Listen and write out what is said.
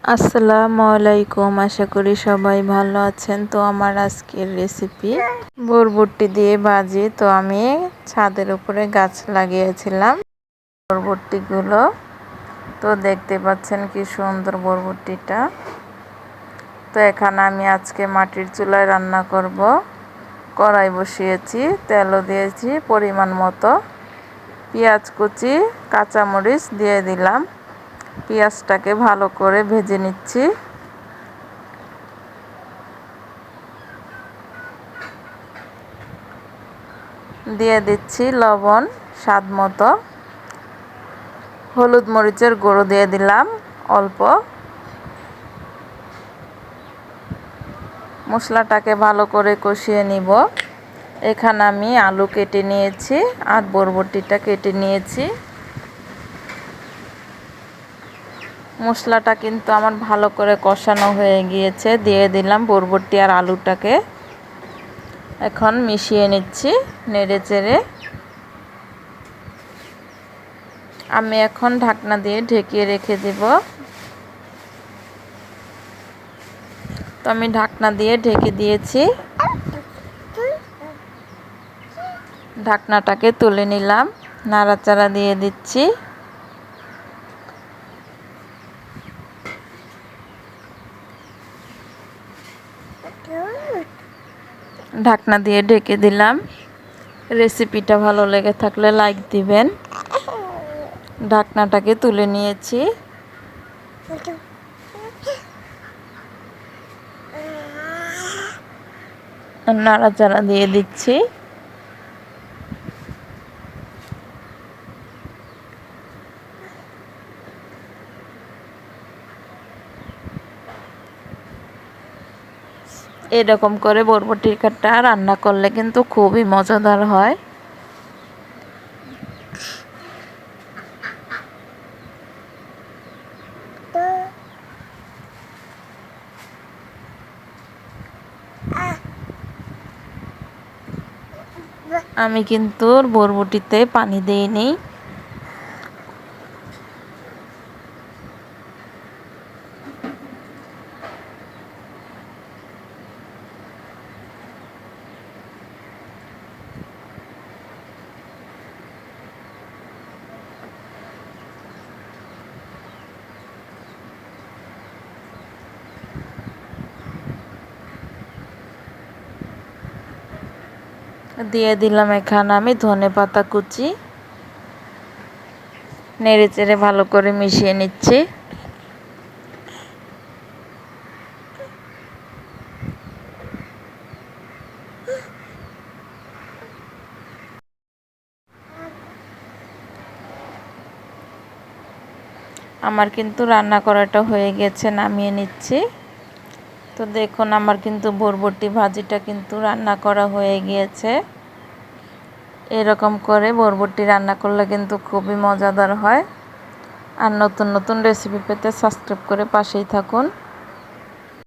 আসসালামু আলাইকুম, আশা করি সবাই ভালো আছেন। তো আমার আজকের রেসিপি বরবটি দিয়ে ভাজি। তো আমি ছাদের উপরে গাছ লাগিয়েছিলাম বরবটিগুলো। তো দেখতে পাচ্ছেন কি সুন্দর বরবটিটা। তো এখানে আমি আজকে মাটির চুলায় রান্না করব। কড়াই বসিয়েছি, তেলও দিয়েছি পরিমাণ মতো, পেঁয়াজ কুচি, কাঁচামরিচ দিয়ে দিলাম। পেঁয়াজটাকে ভালো করে ভেজে নিচ্ছি। দিয়ে দিচ্ছি লবণ স্বাদ মতো, হলুদ মরিচের গুঁড়ো দিয়ে দিলাম অল্প। মশলাটাকে ভালো করে কষিয়ে নিব। এখানে আমি আলু কেটে নিয়েছি আর বরবটিটা কেটে নিয়েছি। মশলাটা কিন্তু আমার ভালো করে কষানো হয়ে গিয়েছে। দিয়ে দিলাম বরবটি আর আলুটাকে। এখন মিশিয়ে নিচ্ছি নেড়ে চেড়ে। আমি এখন ঢাকনা দিয়ে ঢেকে রেখে দেব। তো আমি ঢাকনা দিয়ে ঢেকে দিয়েছি। ঢাকনাটাকে তুলে নিলাম, নাড়াচাড়া দিয়ে দিচ্ছি। ঢাকনা দিয়ে ঢেকে দিলাম। রেসিপিটা ভালো লেগে থাকলে লাইক দিবেন। ঢাকনাটাকে তুলে নিয়েছি। নাড়াচাড়া দিয়ে দিচ্ছি। এরকম করে বরবটির কাঠটা রান্না করলে কিন্তু খুবই মজাদার হয়। আমি কিন্তু বরবটিতে পানি দিইনি। দিয়ে দিলাম এখানে আমি ধনেপাতা কুচি। নেড়ে চেড়ে ভালো করে মিশিয়ে নিচ্ছি। আমার কিন্তু রান্না করাটা হয়ে গেছে, নামিয়ে নিচ্ছি। তো দেখুন আমার কিন্তু বরবটি ভাজিটা কিন্তু রান্না করা হয়ে গিয়েছে। এরকম করে বরবটি রান্না করলে কিন্তু খুবই মজাদার হয়। আর নতুন নতুন রেসিপি পেতে সাবস্ক্রাইব করে পাশেই থাকুন।